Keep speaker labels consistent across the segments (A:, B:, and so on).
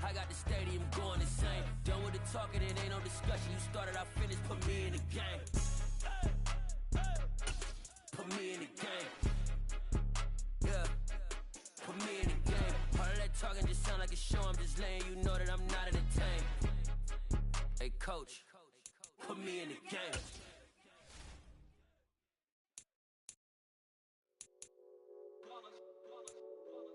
A: I got the stadium going insane. Done with the talking, it ain't no discussion. You started, I finished, put me in the game. Put me in the game. Yeah, put me in the game. All of that talking just sound like a show. I'm just letting you know that I'm not entertained. Hey, coach, put me in the game.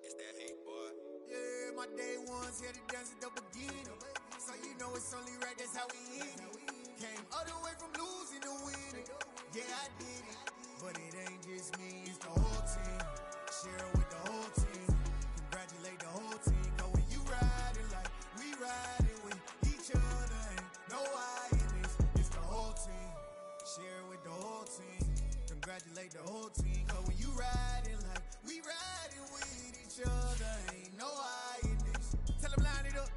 B: It's that hate, boy.
C: Yeah, my day ones here to dance at the beginning. So you know it's only right, that's how we end it. Came all the way from losing to winning. Yeah, I did it. But it ain't just me, it's the whole team. Share it with the whole team. Congratulate the whole team. Cause when you riding like we riding with each other, ain't no I in this. It's the whole team. Share it with the whole team. Congratulate the whole team. Cause when you riding like we riding with each other, ain't no I in this. Tell them line it up.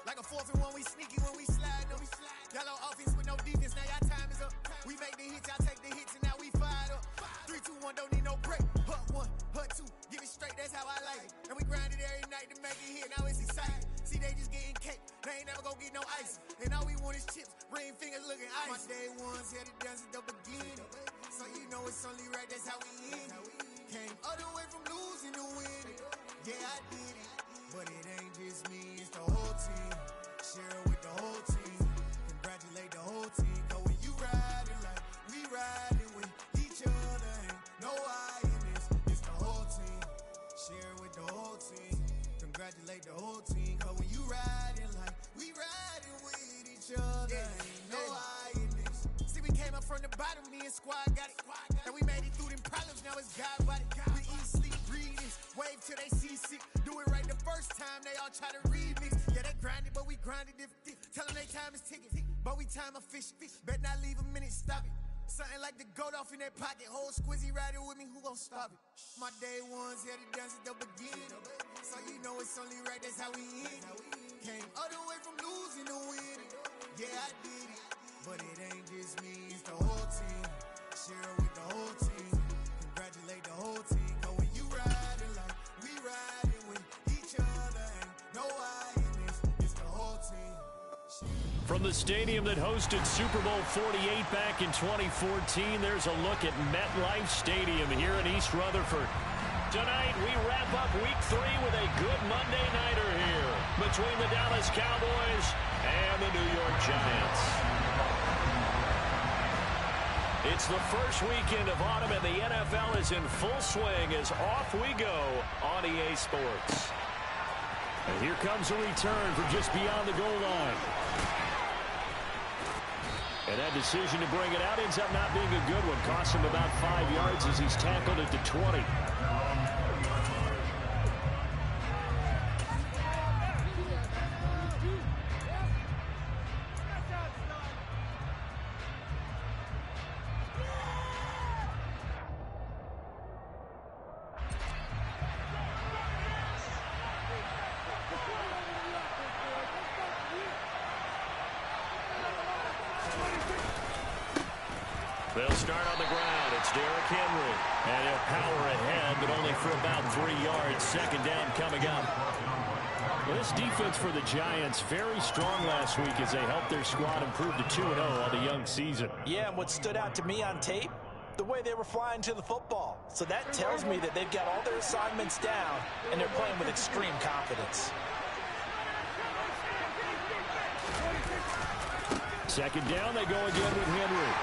C: Like a 4th and 1, we sneaky when we slide them. Yellow offense with no defense, now y'all time is up. We make the hits, y'all take the hits, and now we fired up. 3, 2, 1, don't need no break. Hut 1, hut 2, give it straight, that's how I like it. And we grind it every night to make it hit, now it's exciting. See, they just getting cake, they ain't never gonna get no ice. And all we want is chips, ring fingers looking ice. My day ones here to dance at the beginning. So you know it's only right, that's how we end it. Came all the way from losing to winning. Yeah, I did it. But it ain't just me, it's the whole team. Share it with the whole team. Congratulate the whole team. Cause when you riding like we riding with each other, ain't no I in this. It's the whole team. Share it with the whole team. Congratulate the whole team. Cause when you riding like we riding with each other, ain't no I in this. See, we came up from the bottom, me and squad got it. And we made it through them problems, now it's God body. We eat, sleep, breathe this. Wave till they see sick. Do it right the first time, they all try to remix. Yeah, they grinded, but we grinded if tell them they time is ticking. But we time a fish. Bet not leave a minute, stop it. Something like the goat off in that pocket. Whole squizzy riding with me, who gon' stop it? My day ones here to dance at the beginning. So you know it's only right, that's how we end it. Came all the way from losing to winning. Yeah, I did it. But it ain't just me, it's the whole team. Share it with the whole team. Congratulate the whole team. Cause when you riding like we riding with each other, ain't no I in this. It's the whole team.
D: From the stadium that hosted Super Bowl 48 back in 2014, there's a look at MetLife Stadium here in East Rutherford. Tonight, we wrap up Week 3 with a good Monday nighter here between the Dallas Cowboys and the New York Giants. It's the first weekend of autumn, and the NFL is in full swing as off we go on EA Sports. And here comes a return from just beyond the goal line. And that decision to bring it out ends up not being a good one. Costs him about 5 yards as he's tackled at the 20. They'll start on the ground. It's Derrick Henry. And he'll power ahead, but only for about 3 yards. Second down coming up. Well, this defense for the Giants, very strong last week as they helped their squad improve to 2-0 on the young season.
E: Yeah, and what stood out to me on tape, the way they were flying to the football. So that tells me that they've got all their assignments down, and they're playing with extreme confidence.
D: Second down, they go again with Henry.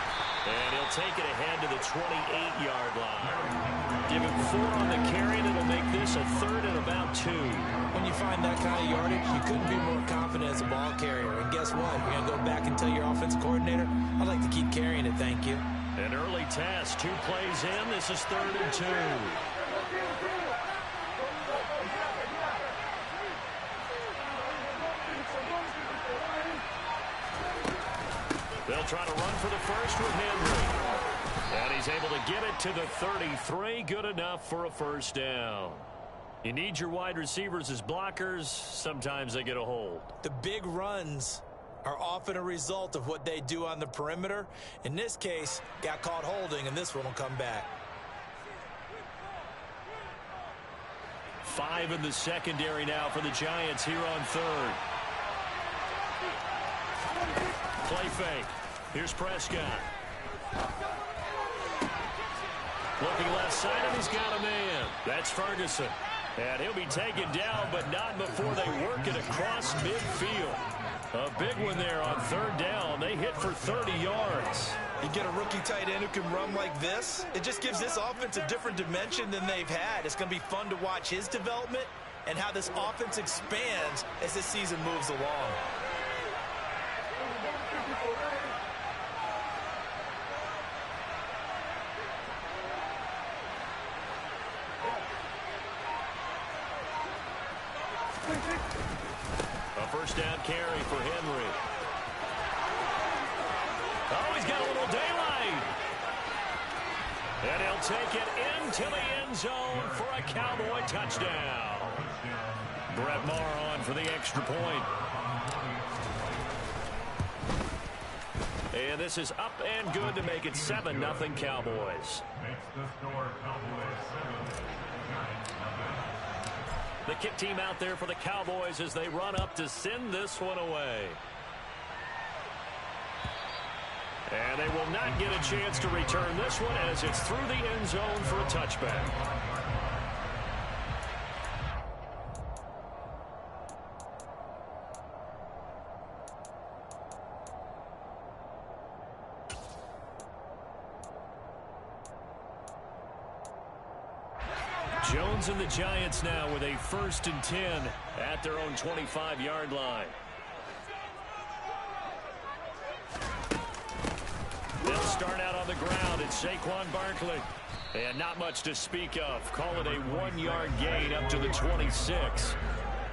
D: And he'll take it ahead to the 28-yard line. Give him 4 on the carry, and it'll make this a third and about 2.
E: When you find that kind of yardage, you couldn't be more confident as a ball carrier. And guess what? You're going to go back and tell your offensive coordinator, I'd like to keep carrying it, thank you.
D: An early task, 2 plays in. This is third and 2. They'll try to run for the first with Henry. And he's able to get it to the 33. Good enough for a first down. You need your wide receivers as blockers. Sometimes they get a hold.
E: The big runs are often a result of what they do on the perimeter. In this case, got caught holding, and this one will come back.
D: 5 in the secondary now for the Giants here on third. play fake. Here's Prescott. Looking left side, and he's got a man. That's Ferguson. And he'll be taken down, but not before they work it across midfield. A big one there on third down. They hit for 30 yards.
E: You get a rookie tight end who can run like this, it just gives this offense a different dimension than they've had. It's going to be fun to watch his development and how this offense expands as this season moves along.
D: A first down carry for Henry. Oh, he's got a little daylight. And he'll take it into the end zone for a Cowboy touchdown. Brett Maher on for the extra point. And this is up and good to make it 7-0 Cowboys. The kick team out there for the Cowboys as they run up to send this one away. And they will not get a chance to return this one as it's through the end zone for a touchback. Jones and the Giants now with a 1st and 10 at their own 25-yard line. They'll start out on the ground. It's Saquon Barkley. And not much to speak of. Call it a 1-yard gain up to the 26.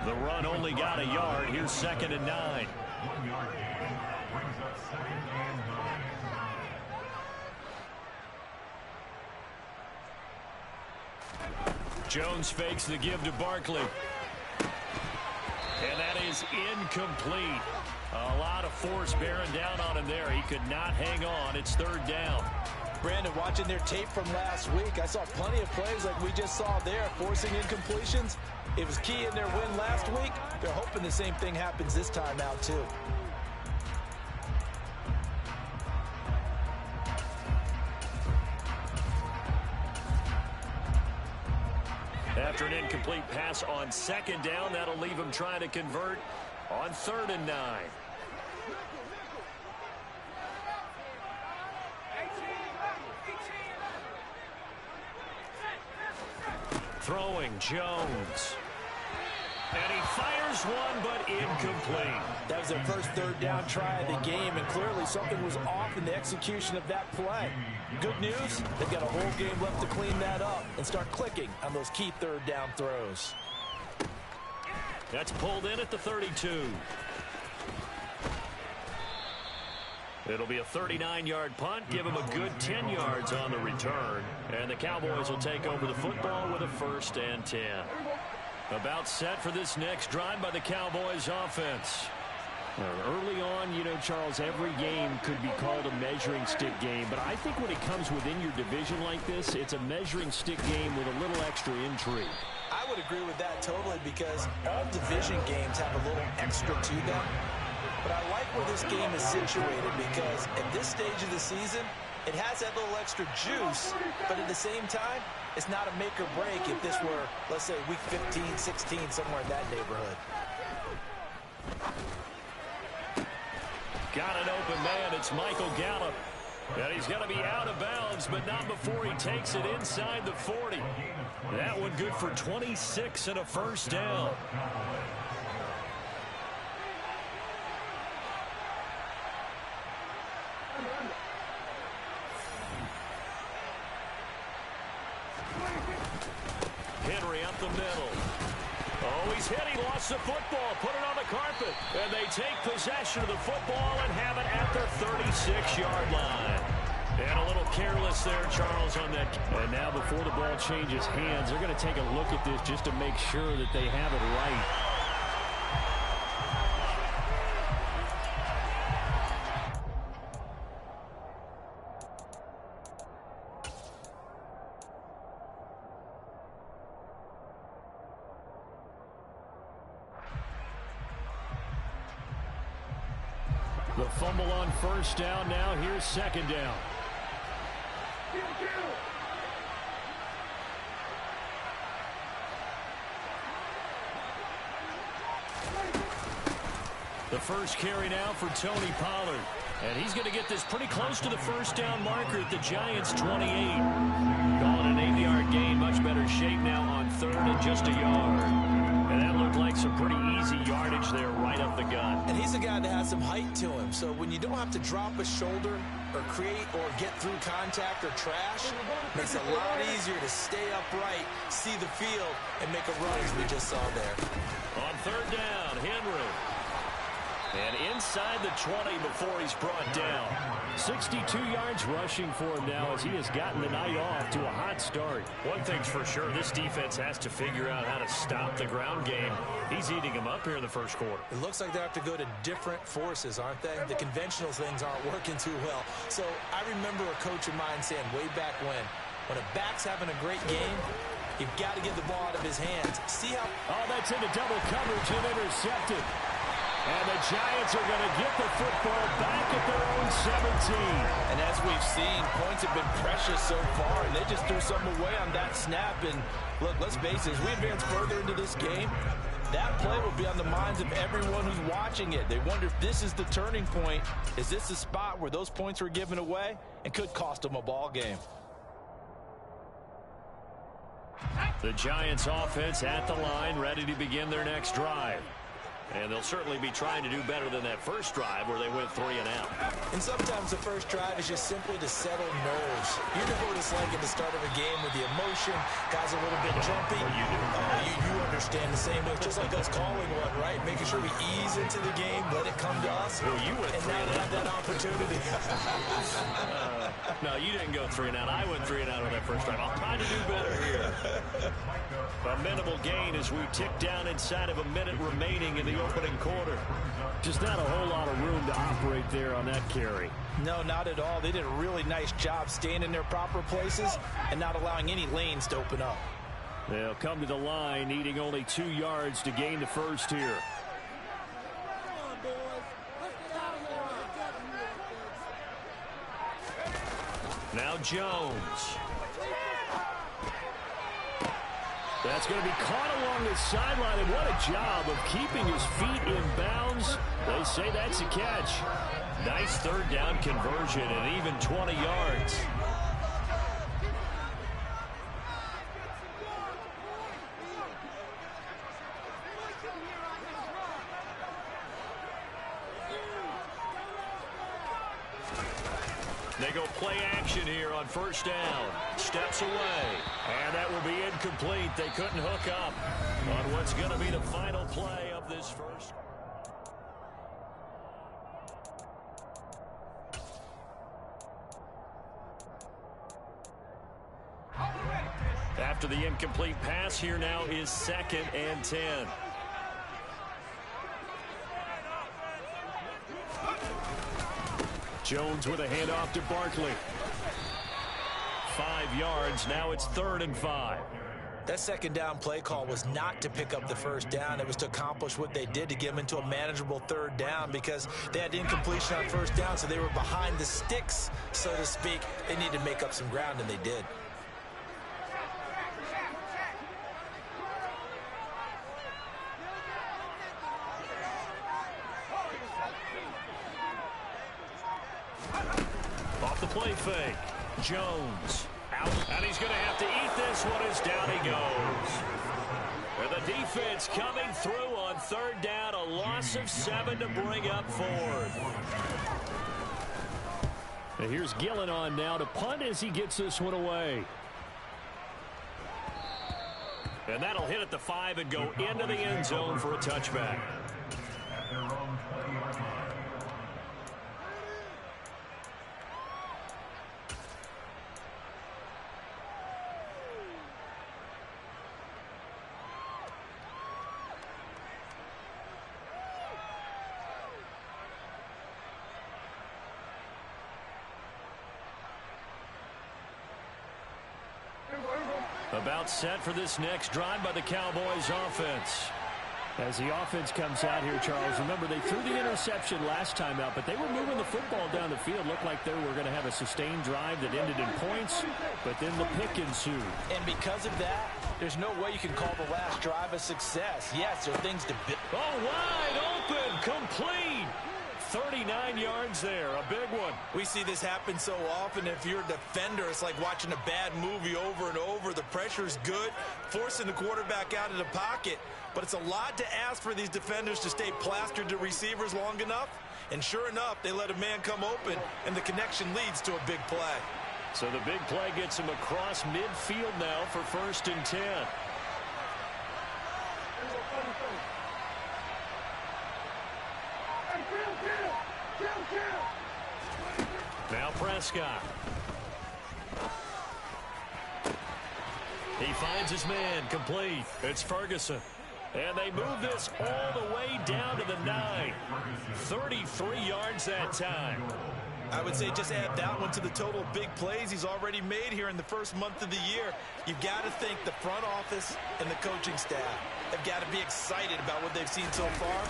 D: The run only got a yard. Here's 2nd and 9.
F: 1-yard gain brings up 2nd and 9.
D: Jones fakes the give to Barkley. And that is incomplete. A lot of force bearing down on him there. He could not hang on. It's 3rd down.
E: Brandon, watching their tape from last week, I saw plenty of plays like we just saw there, forcing incompletions. It was key in their win last week. They're hoping the same thing happens this time out, too.
D: After an incomplete pass on 2nd down, that'll leave him trying to convert on 3rd and 9. Throwing Jones. And he fires one, but incomplete.
E: That was their first 3rd down try of the game, and clearly something was off in the execution of that play. Good news, they've got a whole game left to clean that up and start clicking on those key 3rd down throws.
D: That's pulled in at the 32. It'll be a 39-yard punt. Give him a good 10 yards on the return. And the Cowboys will take over the football with a 1st and 10. About set for this next drive by the Cowboys offense.
G: Early on, you know, Charles, every game could be called a measuring stick game. But I think when it comes within your division like this, it's a measuring stick game with a little extra intrigue.
E: I would agree with that totally because all division games have a little extra to them. But I like where this game is situated because at this stage of the season, it has that little extra juice, but at the same time, it's not a make or break if this were, let's say, week 15, 16, somewhere in that neighborhood.
D: Got an open man. It's Michael Gallup. And he's going to be out of bounds, but not before he takes it inside the 40. That one good for 26 and a 1st down. Henry up the middle. Oh, he's hit. He lost the football. Put it on the carpet. And they take possession of the football and have it at their 36-yard line. And a little careless there, Charles, on that.
G: And now before the ball changes hands, they're going to take a look at this just to make sure that they have it right. The
D: The fumble on first down. Now here's second down. The first carry now for Tony Pollard. And he's going to get this pretty close to the first down marker at the Giants' 28. Calling an 8-yard gain. Much better shape now on third and just a yard. And that looked like some pretty easy yardage there right up the gut.
E: And he's a guy that has some height to him. So when you don't have to drop a shoulder or create or get through contact or trash, it makes it a lot easier to stay upright, see the field, and make a run as we just saw there.
D: On third down, Henry. And inside the 20 before he's brought down. 62 yards rushing for him now as he has gotten the night off to a hot start. One thing's for sure, this defense has to figure out how to stop the ground game. He's eating them up here in the first quarter.
E: It looks like they have to go to different forces, aren't they? The conventional things aren't working too well. So I remember a coach of mine saying way back when a back's having a great game, you've got to get the ball out of his hands. See how...
D: Oh, that's into double coverage and intercepted. And the Giants are going to get the football back at their own 17.
H: And as we've seen, points have been precious so far, and they just threw something away on that snap. And look, let's face it, as we advance further into this game, that play will be on the minds of everyone who's watching it. They wonder if this is the turning point. Is this the spot where those points were given away and could cost them a ball game?
D: The Giants offense at the line, ready to begin their next drive. And they'll certainly be trying to do better than that first drive where they went 3 and out.
E: And sometimes the first drive is just simply to settle nerves. You know what it's like at the start of a game with the emotion, guys a little bit jumpy. You understand the same way, just like us calling one, right? Making sure we ease into the game, let it come to us.
D: Well, you went
E: and
D: 3
E: now
D: and
E: we
D: out.
E: have that opportunity.
D: No, you didn't go 3 and out. I went 3 and out on that first drive. I'll try to do better here. A minimal gain as we tick down inside of a minute remaining in the opening quarter. Just not a whole lot of room to operate there on that carry.
H: No, not at all. They did a really nice job staying in their proper places and not allowing any lanes to open up.
D: They'll come to the line, needing only 2 yards to gain the first here. Now Jones. That's going to be caught along the sideline, and what a job of keeping his feet in bounds. They say that's a catch. Nice third down conversion and even 20 yards. They go play action here on first down. Steps away. And that will be incomplete. They couldn't hook up on what's going to be the final play of this first. After the incomplete pass, here now is 2nd and 10. Jones with a handoff to Barkley. 5 yards. Now it's 3rd and 5.
E: That second down play call was not to pick up the first down. It was to accomplish what they did to get them into a manageable 3rd down because they had incompletion on first down, so they were behind the sticks, so to speak. They needed to make up some ground, and they did.
D: Off the play fake. Jones out, and he's going to have to eat this one as down he goes. And the defense coming through on 3rd down, a loss of 7 to bring up 4th. And here's Gillen on now to punt as he gets this one away. And that'll hit at the 5 and go into the end zone for a touchback.
F: At their own 20-yard line.
D: About set for this next drive by the Cowboys offense.
G: As the offense comes out here, Charles, remember they threw the interception last time out, but they were moving the football down the field. Looked like they were going to have a sustained drive that ended in points, but then the pick ensued.
E: And because of that, there's no way you can call the last drive a success. Yes, there are things to build.
G: Oh, wide open, complete. 39 yards there, a big one.
H: We see this happen so often. If you're a defender, it's like watching a bad movie over and over. The pressure's good, forcing the quarterback out of the pocket. But it's a lot to ask for these defenders to stay plastered to receivers long enough. And sure enough, they let a man come open, and the connection leads to a big play.
G: So the big play gets him across midfield now for 1st and 10. Now Prescott. He finds his man, complete. It's Ferguson. And they move this all the way down to the 9. 33 yards that time.
H: I would say just add that one to the total of big plays he's already made here in the first month of the year. You've got to think the front office and the coaching staff have got to be excited about what they've seen so far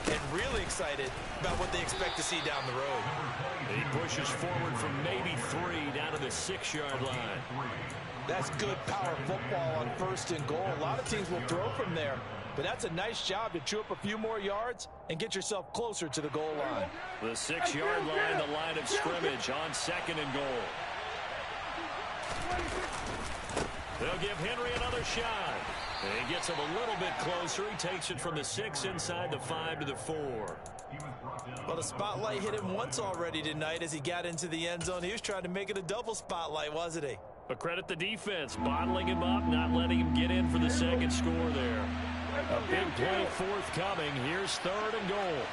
H: and really excited about what they expect to see down the road.
G: He pushes forward from maybe 3 down to the 6-yard line.
E: That's good power football on 1st and goal. A lot of teams will throw from there, but that's a nice job to chew up a few more yards and get yourself closer to the goal line.
G: The 6-yard line, the line of scrimmage on 2nd and goal. They'll give Henry another shot. He gets him a little bit closer. He takes it from the 6 inside the 5 to the 4.
H: Well, the spotlight hit him once already tonight as he got into the end zone. He was trying to make it a double spotlight, wasn't he?
G: But credit the defense, bottling him up, not letting him get in for the second score there. A big play forthcoming. Here's 3rd and goal.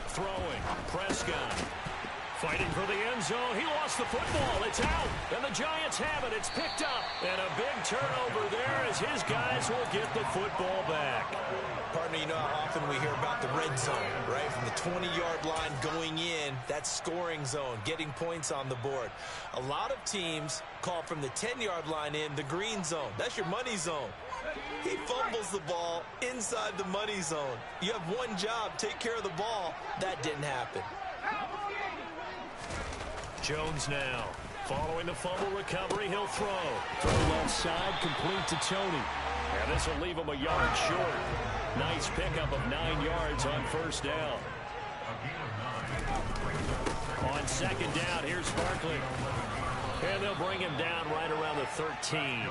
G: Throwing, Prescott. Fighting for the end zone. He lost the football. It's out. And the Giants have it. It's picked up. And a big turnover there as his guys will get the football back.
H: Partner, you know how often we hear about the red zone, right? From the 20-yard line going in, that's scoring zone, getting points on the board. A lot of teams call from the 10-yard line in the green zone. That's your money zone. He fumbles the ball inside the money zone. You have one job, take care of the ball. That didn't happen.
G: Jones now. Following the fumble recovery, he'll throw. Throw left side, complete to Tony. And this will leave him a yard short. Nice pickup of 9 yards on 1st down. On 2nd down, here's Barkley. And they'll bring him down right around the 13.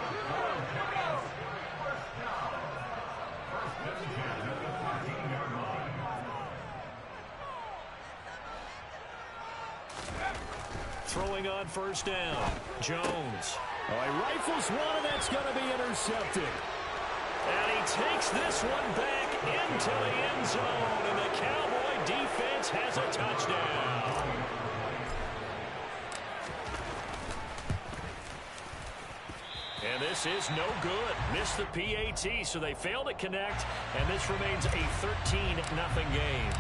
G: Throwing on 1st down. Jones. Oh, he rifles one, and that's going to be intercepted. And he takes this one back into the end zone, and the Cowboy defense has a touchdown. And this is no good. Missed the PAT, so they fail to connect, and this remains a 13-0 game.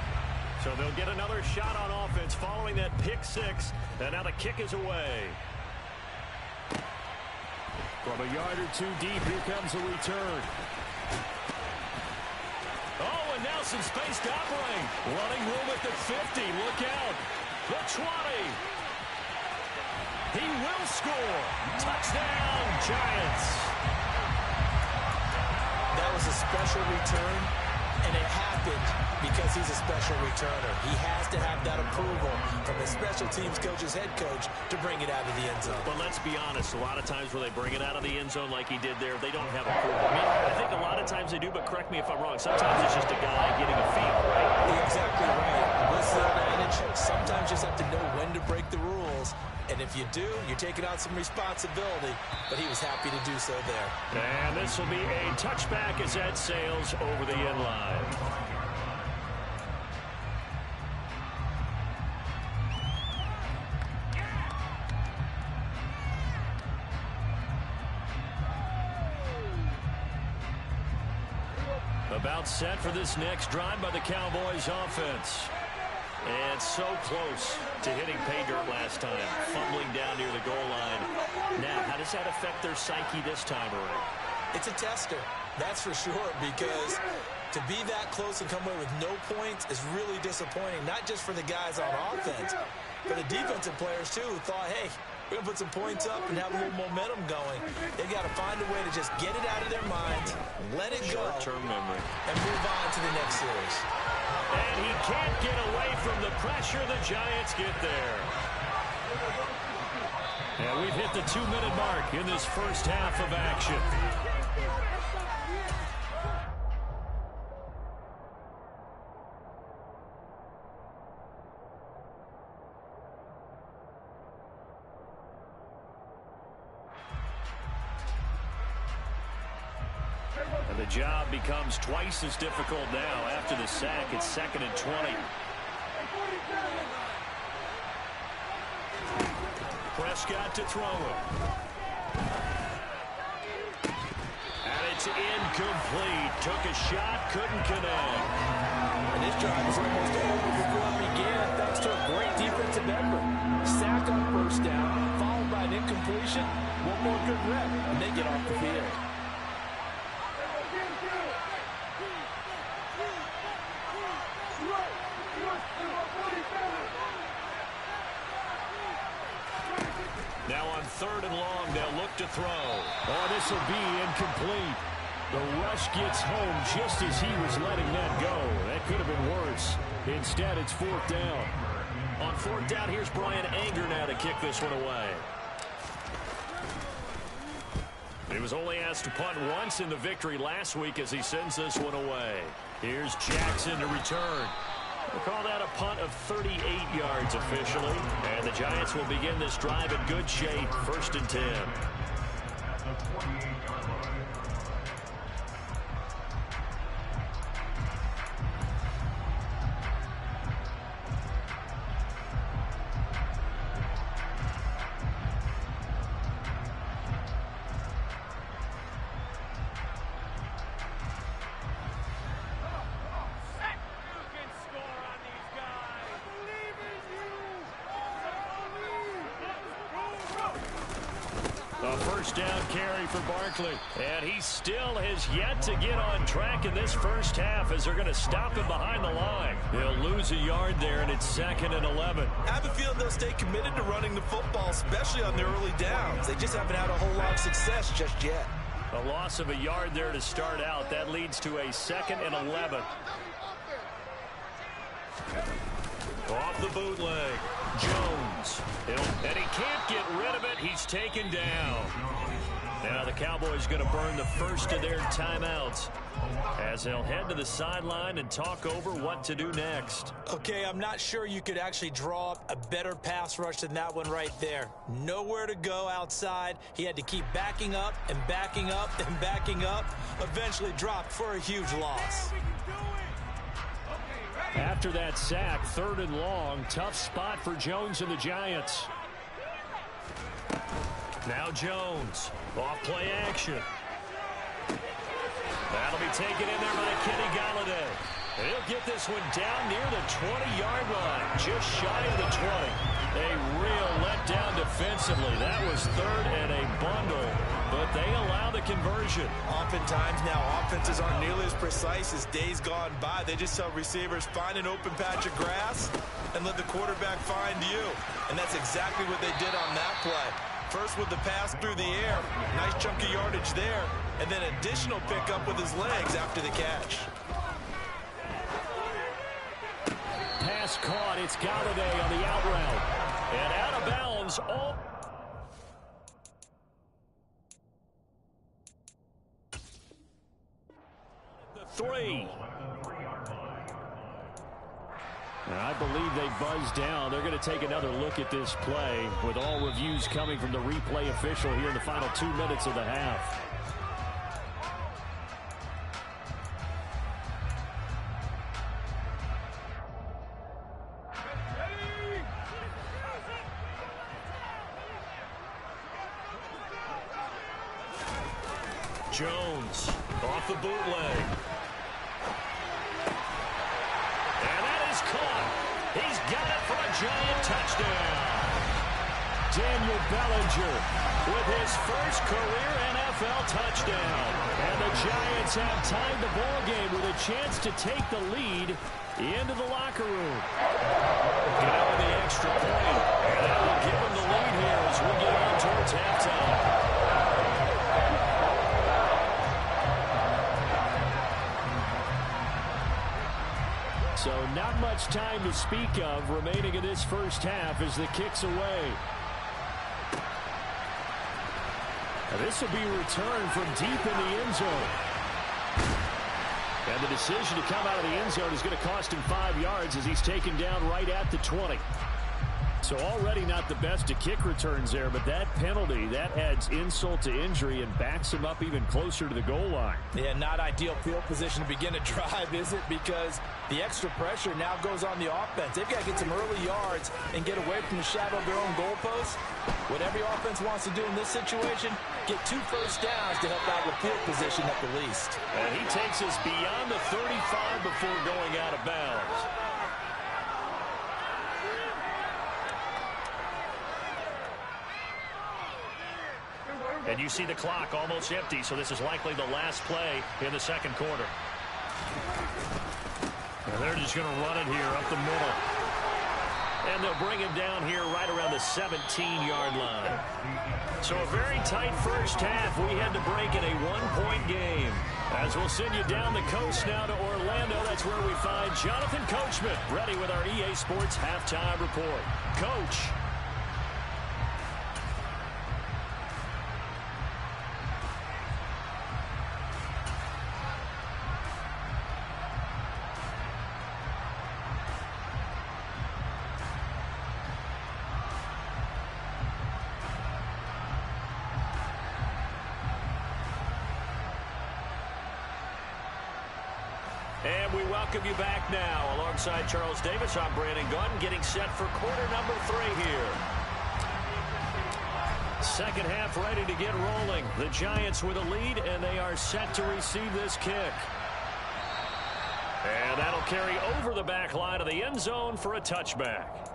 G: So they'll get another shot on offense following that pick 6, and now the kick is away. From a yard or 2 deep, here comes the return. Oh, and now some space to operate. Running room at the 50. Look out. The 20. He will score. Touchdown, Giants.
E: That was a special return, and it happened because he's a special returner. He has to have that approval from his special teams coach's head coach to bring it out of the end zone.
G: But let's be honest, a lot of times when they bring it out of the end zone like he did there, they don't have approval. I mean, I think a lot of times they do, but correct me if I'm wrong. Sometimes it's just a guy getting a feel, right?
E: Exactly right. What's the advantage? Sometimes you just have to know when to break the rules. And if you do, you're taking out some responsibility. But he was happy to do so there.
G: And this will be a touchback as that sails over the end line. About set for this next drive by the Cowboys offense. And so close to hitting pay dirt last time, fumbling down near the goal line. Now, how does that affect their psyche this time around?
E: It's a tester, that's for sure, because to be that close and come away with no points is really disappointing, not just for the guys on offense, but the defensive players, too, who thought, hey, we're going to put some points up and have a little momentum going. They got to find a way to just get it out of their minds, let it go,
G: short-term memory,
E: and move on to the next series.
G: And he can't get away from the pressure. The Giants get there. And we've hit the 2-minute mark in this first half of action. And the job becomes twice as difficult now after the sack. It's 2nd and 20. Prescott to throw it. And it's incomplete. Took a shot, couldn't connect.
E: And this drive is almost over before it began, thanks to a great defensive effort. Sack on first down, followed by an incompletion. One more good rep, and they get off the field.
G: Now on 3rd and long, they'll look to throw. Oh, this will be incomplete. The rush gets home just as he was letting that go. That could have been worse. Instead, it's 4th down. On 4th down, here's Brian Anger now to kick this one away. He was only asked to punt once in the victory last week as he sends this one away. Here's Jackson to return. We'll call that a punt of 38 yards officially. And the Giants will begin this drive in good shape. 1st and 10. A first down carry for Barkley. And he still has yet to get on track in this first half as they're going to stop him behind the line. He'll lose a yard there, and it's 2nd and 11.
E: I have a feeling they'll stay committed to running the football, especially on their early downs. They just haven't had a whole lot of success just yet.
G: A loss of a yard there to start out. That leads to a 2nd and 11. Off the bootleg. Jones. And he can't get rid of it. He's taken down. Now the Cowboys going to burn the first of their timeouts as they'll head to the sideline and talk over what to do next.
E: Okay, I'm not sure you could actually draw up a better pass rush than that one right there. Nowhere to go outside. He had to keep backing up and backing up and backing up. Eventually dropped for a huge loss.
G: After that sack, 3rd and long, tough spot for Jones and the Giants. Now Jones, off play action. That'll be taken in there by Kenny Golladay. And he'll get this one down near the 20-yard line, just shy of the 20. A real letdown defensively. That was 3rd and a bundle, but they allow the conversion.
H: Oftentimes now, offenses aren't nearly as precise as days gone by. They just tell receivers, find an open patch of grass and let the quarterback find you. And that's exactly what they did on that play. First with the pass through the air, nice chunk of yardage there, and then additional pickup with his legs after the catch.
G: Pass caught. It's Golladay on the out route. And out of bounds. All the 3. And I believe they buzzed down. They're going to take another look at this play with all reviews coming from the replay official here in the final 2 minutes of the half. Jones off the bootleg. And that is caught. He's giant touchdown. Daniel Bellinger with his first career NFL touchdown. And the Giants have tied the ball game with a chance to take the lead into the locker room. Get out with the extra point. And that will give them the lead here as we get on towards halftime. So not much time to speak of remaining in this first half as the kick's away. Now this will be returned from deep in the end zone. And the decision to come out of the end zone is going to cost him 5 yards as he's taken down right at the 20. So already not the best of kick returns there, but that penalty, that adds insult to injury and backs him up even closer to the goal line.
E: Yeah, not ideal field position to begin a drive, is it? Because the extra pressure now goes on the offense. They've got to get some early yards and get away from the shadow of their own goalposts. What every offense wants to do in this situation, get 2 first downs to help out with field position at the least.
G: And he takes us beyond the 35 before going out of bounds. And you see the clock almost empty, so this is likely the last play in the second quarter. And they're just going to run it here up the middle. And they'll bring him down here right around the 17-yard line. So a very tight first half. We had to break in a 1-point game. As we'll send you down the coast now to Orlando, that's where we find Jonathan Coachman, ready with our EA Sports Halftime Report. Coach. And we welcome you back now. Alongside Charles Davis, I'm Brandon Gunn, getting set for quarter number 3 here. Second half ready to get rolling. The Giants with a lead, and they are set to receive this kick. And that'll carry over the back line of the end zone for a touchback.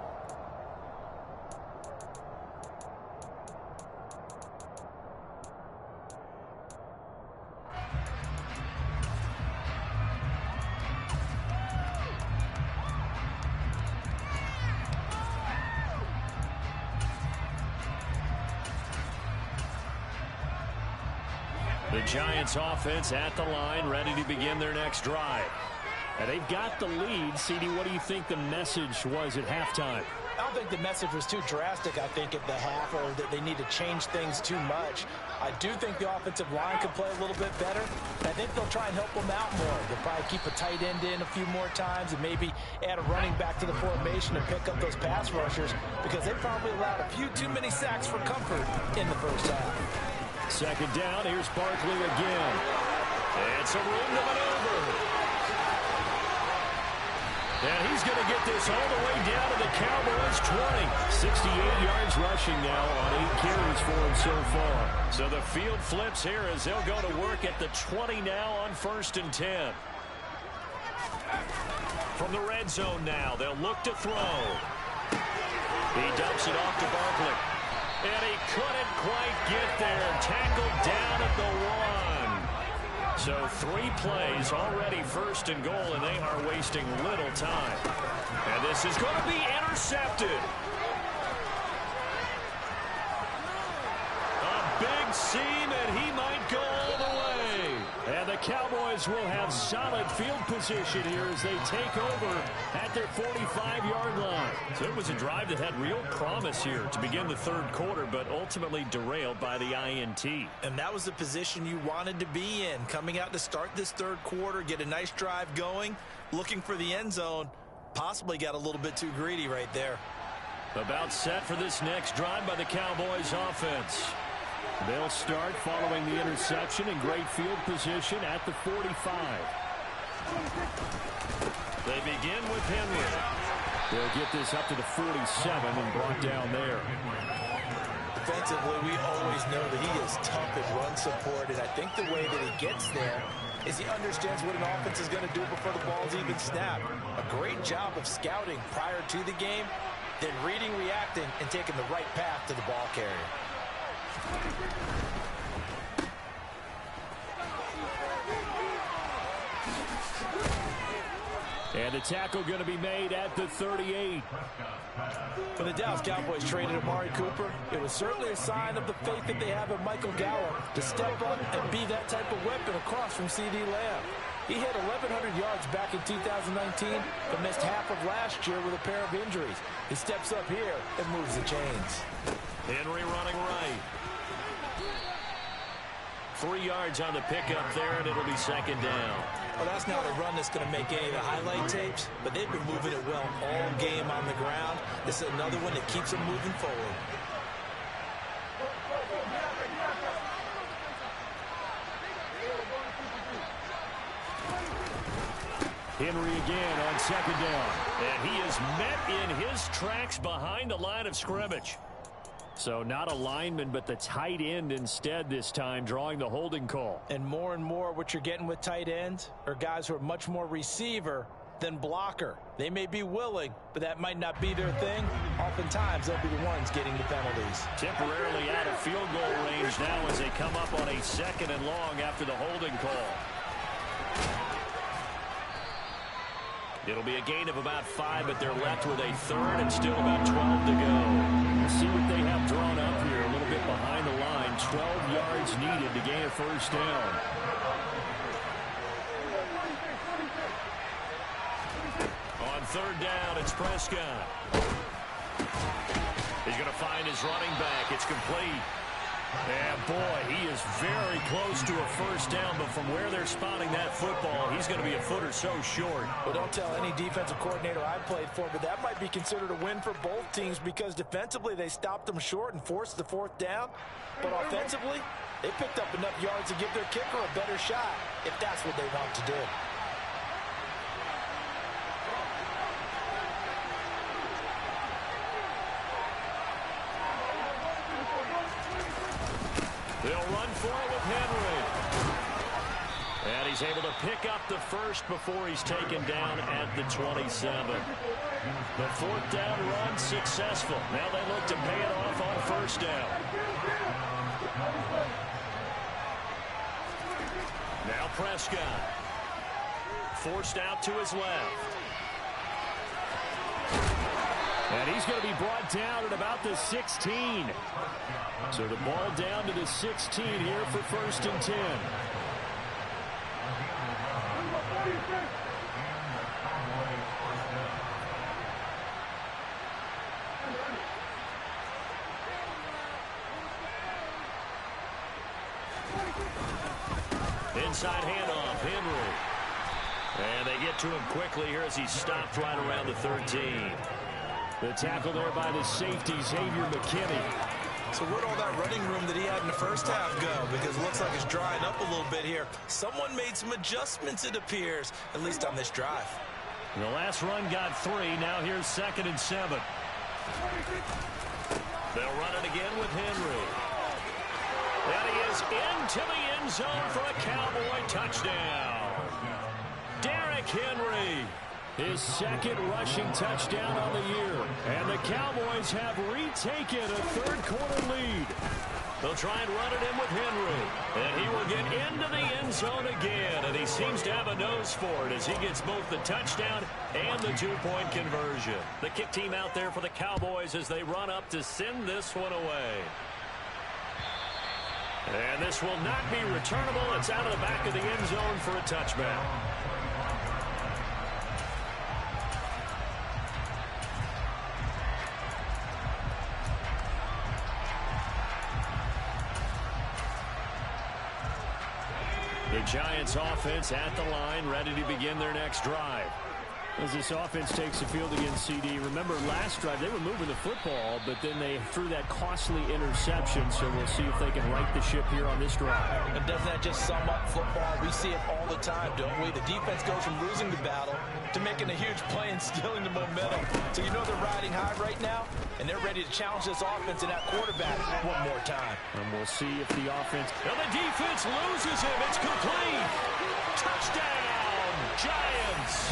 G: The Giants offense at the line, ready to begin their next drive. And they've got the lead. CD, what do you think the message was at halftime?
E: I don't think the message was too drastic, I think, at the half, or that they need to change things too much. I do think the offensive line could play a little bit better. I think they'll try and help them out more. They'll probably keep a tight end in a few more times and maybe add a running back to the formation and pick up those pass rushers, because they probably allowed a few too many sacks for comfort in the first half.
G: Second down, here's Barkley again. It's a room to maneuver. And he's going to get this all the way down to the Cowboys' 20. 68 yards rushing now on 8 carries for him so far. So the field flips here as they'll go to work at the 20 now on 1st and 10. From the red zone now, they'll look to throw. He dumps it off to Barkley. And he couldn't quite get there. Tackled down at the 1. So 3 plays already 1st and goal, and they are wasting little time. And this is going to be intercepted. A big seam, and he might go all the way. And the Cowboys will have solid field position here as they take over at their 45-yard line. So it was a drive that had real promise here to begin the 3rd quarter, but ultimately derailed by the INT.
E: And that was the position you wanted to be in, coming out to start this 3rd quarter, get a nice drive going, looking for the end zone. Possibly got a little bit too greedy right there.
G: About set for this next drive by the Cowboys offense. They'll start following the interception in great field position at the 45. They begin with Henry. They'll get this up to the 47 and brought down there.
E: Defensively, we always know that he is tough at run support, and I think the way that he gets there is he understands what an offense is going to do before the ball's even snapped. A great job of scouting prior to the game, then reading, reacting, and taking the right path to the ball carrier.
G: And the tackle going to be made at the 38.
E: When the Dallas Cowboys traded Amari Cooper, it was certainly a sign of the faith that they have in Michael Gallup to step up and be that type of weapon across from C.D. Lamb. He hit 1,100 yards back in 2019, but missed half of last year with a pair of injuries. He steps up here and moves the chains.
G: Henry running right. 3 yards on the pickup there, and it'll be second down.
E: Well, that's not a run that's going to make any of the highlight tapes, but they've been moving it well all game on the ground. This is another one that keeps them moving forward.
G: Henry again on second down. And he is met in his tracks behind the line of scrimmage. So not a lineman, but the tight end instead this time, drawing the holding call.
E: And more what you're getting with tight ends are guys who are much more receiver than blocker. They may be willing, but that might not be their thing. Oftentimes, they'll be the ones getting the penalties.
G: Temporarily out of field goal range now as they come up on a second and long after the holding call. It'll be a gain of about 5, but they're left with a third and still about 12 to go. We'll see what they have drawn up here a little bit behind the line. 12 yards needed to gain a first down. On third down, it's Prescott. He's going to find his running back. It's complete. And boy, he is very close to a first down, but from where they're spotting that football, he's going to be a foot or so short.
E: Well, don't tell any defensive coordinator I played for, but that might be considered a win for both teams because defensively they stopped them short and forced the fourth down. But offensively, they picked up enough yards to give their kicker a better shot if that's what they want to do.
G: They'll run for it with Henry. And he's able to pick up the first before he's taken down at the 27. The fourth down run successful. Now they look to pay it off on first down. Now Prescott. Forced out to his left. And he's going to be brought down at about the 16. So the ball down to the 16 here for first and 10. Inside handoff, Henry. And they get to him quickly here as he stopped right around the 13. The tackle there by the safety, Xavier McKinney.
E: So where'd all that running room that he had in the first half go? Because it looks like it's drying up a little bit here. Someone made some adjustments, it appears, at least on this drive.
G: The last run got 3. Now here's second and 7. They'll run it again with Henry. And he is into the end zone for a Cowboy touchdown. Derrick Henry. His second rushing touchdown on the year. And the Cowboys have retaken a third-quarter lead. They'll try and run it in with Henry. And he will get into the end zone again. And he seems to have a nose for it as he gets both the touchdown and the two-point conversion. The kick team out there for the Cowboys as they run up to send this one away. And this will not be returnable. It's out of the back of the end zone for a touchback. The Giants offense at the line, ready to begin their next drive. As this offense takes the field against CD, remember last drive they were moving the football, but then they threw that costly interception, so we'll see if they can right the ship here on this drive.
E: And doesn't that just sum up football? We see it all the time, don't we? The defense goes from losing the battle to making a huge play and stealing the momentum. So you know they're riding high right now, and they're ready to challenge this offense and that quarterback one more time.
G: And we'll see if the offense... Now the defense loses him. It's complete. Touchdown, Giants.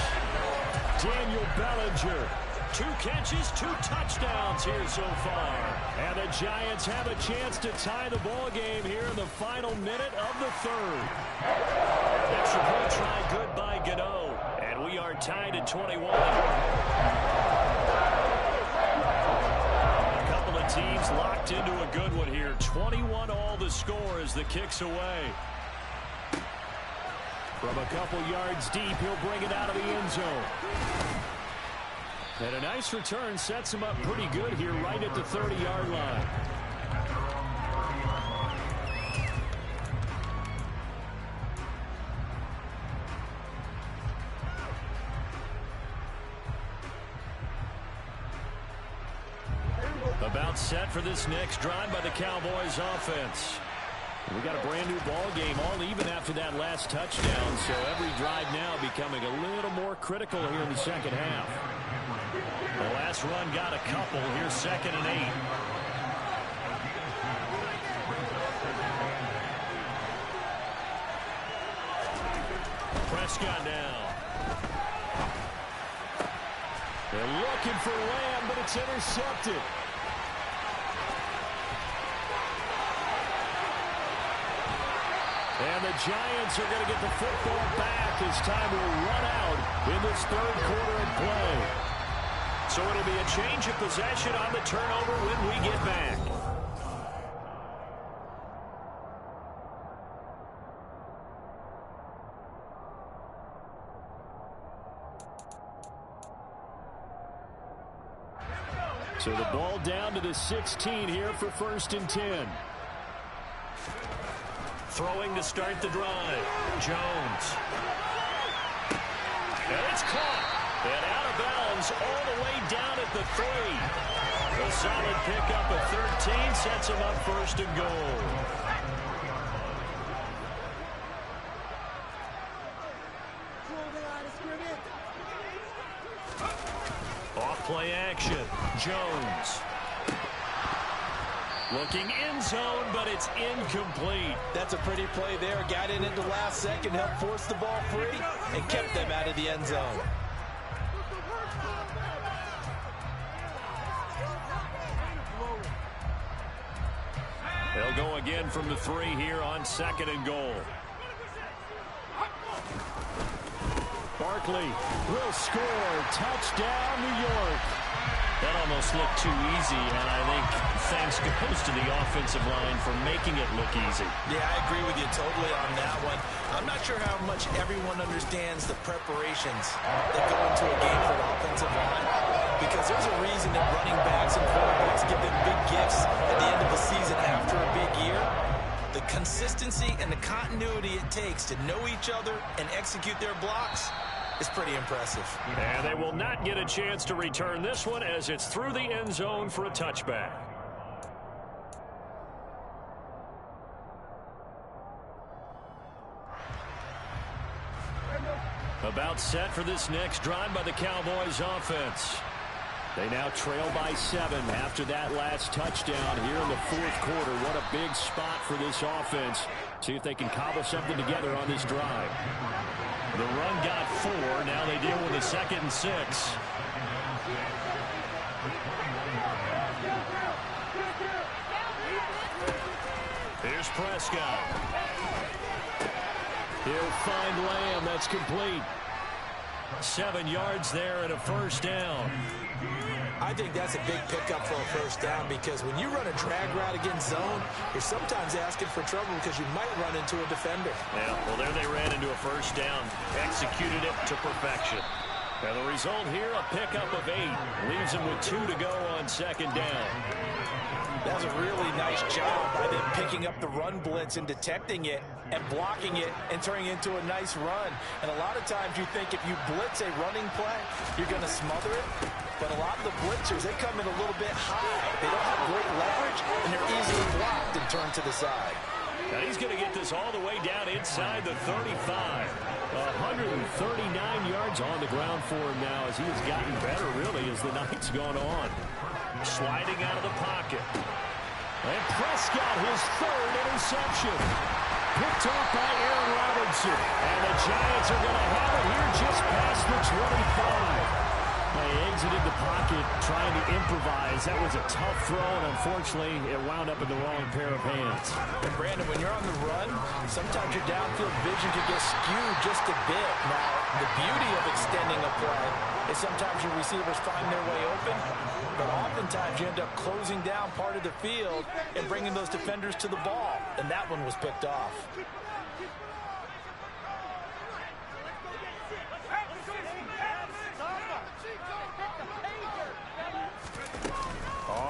G: Daniel Bellinger 2 catches, 2 touchdowns here so far. And the Giants have a chance to tie the ball game here in the final minute of the third. Extra point try good by Gano. And we are tied at 21. A couple of teams locked into a good one here. 21 all the score as the kick's away. From a couple yards deep, he'll bring it out of the end zone. And a nice return sets him up pretty good here right at the 30-yard line. About set for this next drive by the Cowboys offense. We got a brand new ball game, all even after that last touchdown. So every drive now becoming a little more critical here in the second half. The last run got a couple. Here's 2nd and 8. Prescott now. They're looking for Lamb, but it's intercepted. And the Giants are going to get the football back as time will run out in this third quarter of play. So it'll be a change of possession on the turnover when we get back. So the ball down to the 16 here for 1st and 10. Throwing to start the drive. Jones. And it's caught. And out of bounds all the way down at the 3. A solid pickup of 13 sets him up 1st and goal. Off play action. Jones. Looking end zone, but it's incomplete.
E: That's a pretty play there. Got in at the last second, helped force the ball free, and kept them out of the end zone.
G: They'll go again from the 3 here on 2nd and goal. Barkley will score. Touchdown, New York. That almost looked too easy, and I think thanks goes to the offensive line for making it look easy.
E: Yeah, I agree with you totally on that one. I'm not sure how much everyone understands the preparations that go into a game for the offensive line, because there's a reason that running backs and quarterbacks give them big gifts at the end of the season after a big year. The consistency and the continuity it takes to know each other and execute their blocks is pretty impressive.
G: And they will not get a chance to return this one as it's through the end zone for a touchback. About set for this next drive by the Cowboys offense. They now trail by 7 after that last touchdown here in the 4th quarter. What a big spot for this offense. See if they can cobble something together on this drive. The run got 4. Now they deal with a 2nd and 6. Here's Prescott. He'll find Lamb. That's complete. 7 yards there and a 1st down.
E: I think that's a big pickup for a 1st down, because when you run a drag route against zone, you're sometimes asking for trouble because you might run into a defender.
G: Yeah, well, there they ran into a 1st down. Executed it to perfection. And the result here, a pickup of 8. Leaves them with 2 to go on 2nd down.
E: That was a really nice job by them picking up the run blitz and detecting it and blocking it and turning it into a nice run. And a lot of times you think if you blitz a running play, you're going to smother it. But a lot of the blitzers, they come in a little bit high. They don't have great leverage, and they're easily blocked and turned to the side.
G: Now he's going to get this all the way down inside the 35. 139 yards on the ground for him now as he has gotten better, really, as the night's gone on. Sliding out of the pocket. And Prescott, his 3rd interception. Picked off by Aaron Robinson. And the Giants are going to have it here just past the 25. They they exited the pocket trying to improvise. That was a tough throw, and unfortunately, it wound up in the wrong pair of hands.
E: And Brandon, when you're on the run, sometimes your downfield vision can get skewed just a bit. Now, the beauty of extending a play is sometimes your receivers find their way open, but oftentimes you end up closing down part of the field and bringing those defenders to the ball, and that one was picked off.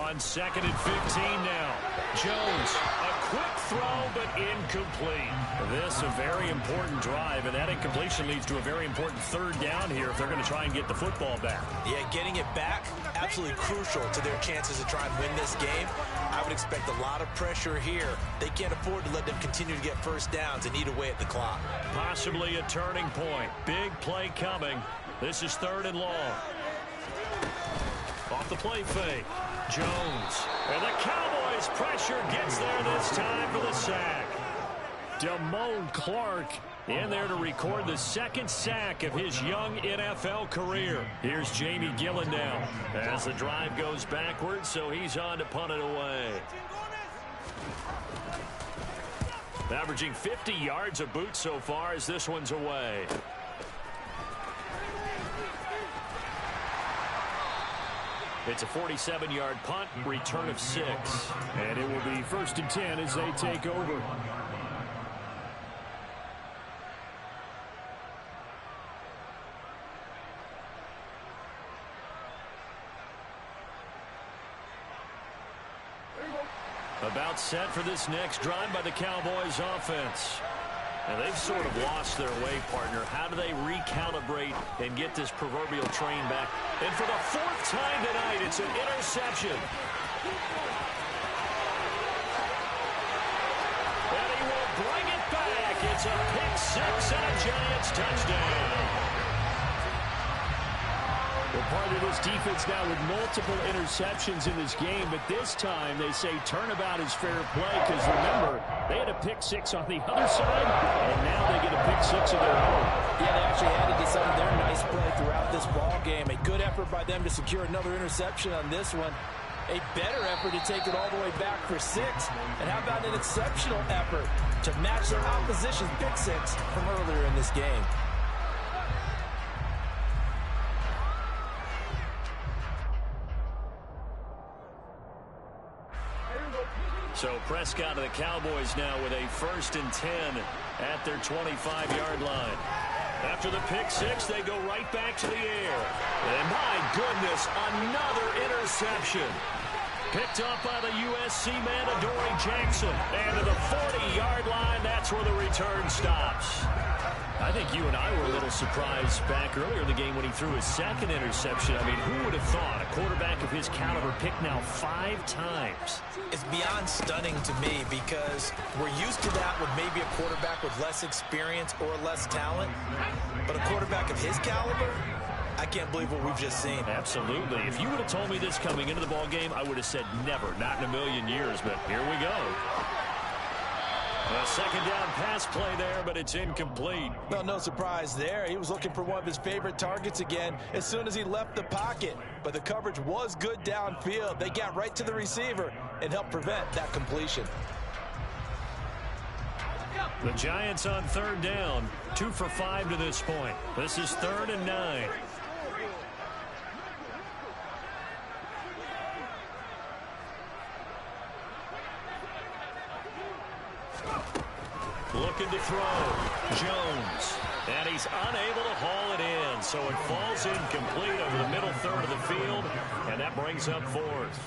G: On 2nd and 15 now. Jones, a quick throw, but incomplete. This a very important drive, and that incompletion leads to a very important 3rd down here if they're going to try and get the football back.
E: Yeah, getting it back, absolutely crucial to their chances to try and win this game. I would expect a lot of pressure here. They can't afford to let them continue to get first downs and eat away at the clock.
G: Possibly a turning point. Big play coming. This is 3rd and long. Off the play fake. Jones. And the Cowboys pressure gets there this time for the sack. Damone Clark in there to record the 2nd sack of his young NFL career. Here's Jamie Gillen now as the drive goes backwards, so he's on to punt it away. Averaging 50 yards a boot so far as this one's away. It's a 47-yard punt, return of 6. And it will be 1st and 10 as they take over. About set for this next drive by the Cowboys offense. And they've sort of lost their way, partner. How do they recalibrate and get this proverbial train back? And for the 4th time tonight, it's an interception. And he will bring it back. It's a pick-6 and a Giants touchdown. Well, part of this defense now with multiple interceptions in this game, but this time they say turnabout is fair play because, remember, they had a pick-6 on the other side, and now they get a pick-6 of their own.
E: Yeah, they actually added to some of their nice play throughout this ball game. A good effort by them to secure another interception on this one. A better effort to take it all the way back for 6. And how about an exceptional effort to match their opposition's pick-6 from earlier in this game?
G: So Prescott of the Cowboys now with a 1st and 10 at their 25-yard line. After the pick-6, they go right back to the air. And my goodness, another interception. Picked up by the USC man, Adoree Jackson. And to the 40-yard line, that's where the return stops. I think you and I were a little surprised back earlier in the game when he threw his 2nd interception. I mean, who would have thought a quarterback of his caliber picked now 5 times?
E: It's beyond stunning to me because we're used to that with maybe a quarterback with less experience or less talent. But a quarterback of his caliber, I can't believe what we've just seen.
G: Absolutely. If you would have told me this coming into the ball game, I would have said never, not in a million years. But here we go. A 2nd down pass play there, but it's incomplete.
E: Well, no surprise there. He was looking for one of his favorite targets again as soon as he left the pocket. But the coverage was good downfield. They got right to the receiver and helped prevent that completion.
G: The Giants on 3rd down, 2 for 5 to this point. This is 3rd and 9. Looking to throw. Jones. And he's unable to haul it in. So it falls incomplete over the middle 3rd of the field. And that brings up 4th.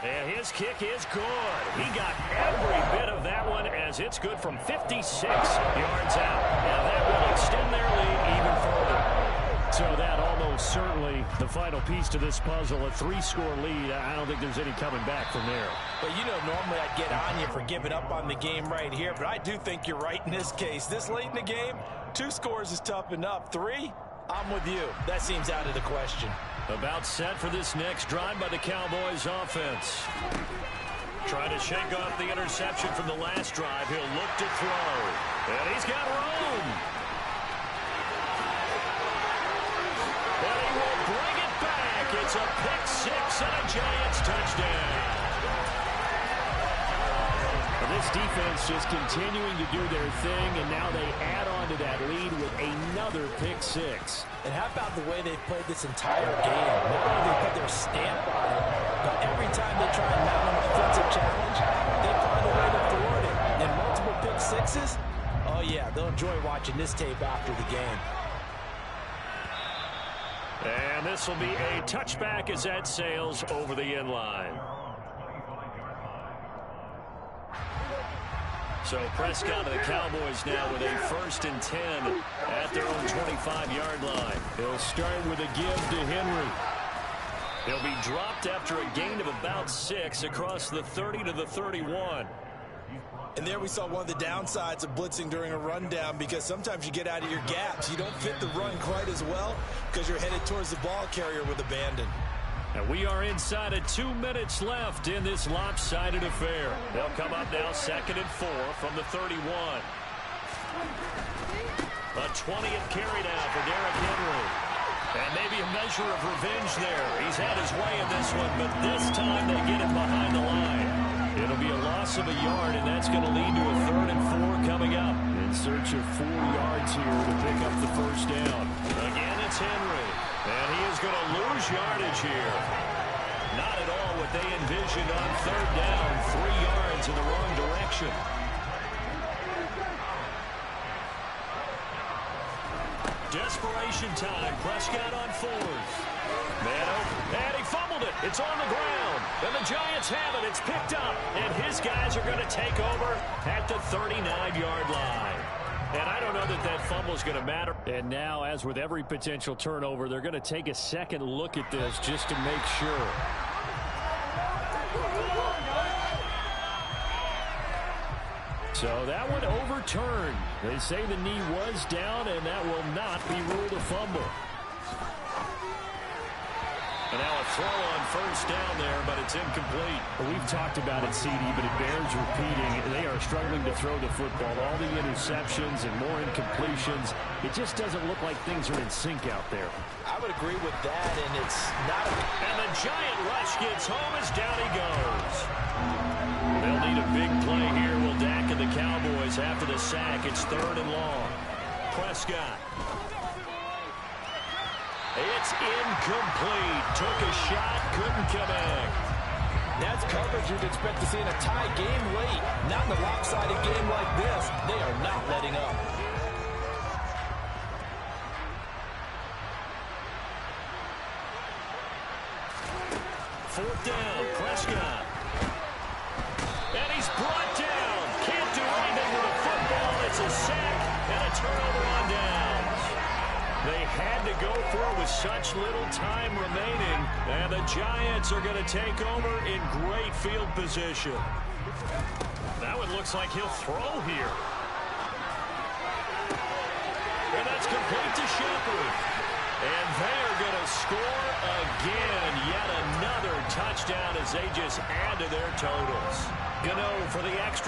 G: And his kick is good. He got every bit of that one as it's good from 56 yards out. And that will extend their lead even further. So that almost certainly the final piece to this puzzle, a 3-score lead. I don't think there's any coming back from there.
E: But you know, normally I'd get on you for giving up on the game right here, but I do think you're right in this case. This late in the game, 2 scores is tough enough. 3, I'm with you. That seems out of the question.
G: About set for this next drive by the Cowboys offense. Trying to shake off the interception from the last drive. He'll look to throw. And he's got room. And he will bring it back. It's a pick six and a Giants touchdown. This defense just continuing to do their thing, and now they add on to that lead with another pick six.
E: And how about the way they've played this entire game? Not only they put their stamp on it, but every time they try and mount an offensive challenge, they find a way to thwart it. And multiple pick sixes, oh yeah, they'll enjoy watching this tape after the game.
G: And this will be a touchback as that sails over the end line. So Prescott of the Cowboys now with a 1st and 10 at their own 25-yard line. He'll start with a give to Henry. He'll be dropped after a gain of about 6 across the 30 to the 31.
H: And there we saw one of the downsides of blitzing during a rundown, because sometimes you get out of your gaps. You don't fit the run quite as well because you're headed towards the ball carrier with abandon.
G: And we are inside of 2 minutes left in this lopsided affair. They'll come up now 2nd and 4 from the 31. A 20th carry now for Derrick Henry. And maybe a measure of revenge there. He's had his way in this one, but this time they get him behind the line. It'll be a loss of a yard, and that's going to lead to a 3rd and 4 coming up. In search of 4 yards here to pick up the first down. Again, it's Henry. And he is going to lose yardage here. Not at all what they envisioned on 3rd down. 3 yards in the wrong direction. Desperation time. Prescott on 4th. Man open. And he fumbled it. It's on the ground. And the Giants have it. It's picked up. And his guys are going to take over at the 39-yard line. And I don't know that that fumble is going to matter. And now, as with every potential turnover, they're going to take a second look at this just to make sure. So that one overturned. They say the knee was down, and that will not be ruled a fumble. And now a throw on 1st down there, but it's incomplete.
D: Well, we've talked about it, CD, but it bears repeating. They are struggling to throw the football. All the interceptions and more incompletions. It just doesn't look like things are in sync out there.
E: I would agree with that, and it's not a...
G: And the giant rush gets home as down he goes. They'll need a big play here. Will Dak and the Cowboys after the sack. It's 3rd and long. Prescott. It's incomplete. Took a shot, couldn't connect.
E: That's coverage you'd expect to see in a tie game late. Not in a lopsided game like this. They are not letting up.
G: Fourth down, Prescott. And he's brought down. Can't do anything with the football. It's a sack and a turnover on downs. They had to go for it with such little time remaining. And the Giants are going to take over in great field position. That one looks like he'll throw here. And that's complete to Shepard. And they're going to score again. Yet another touchdown as they just add to their totals. Gano for the extra.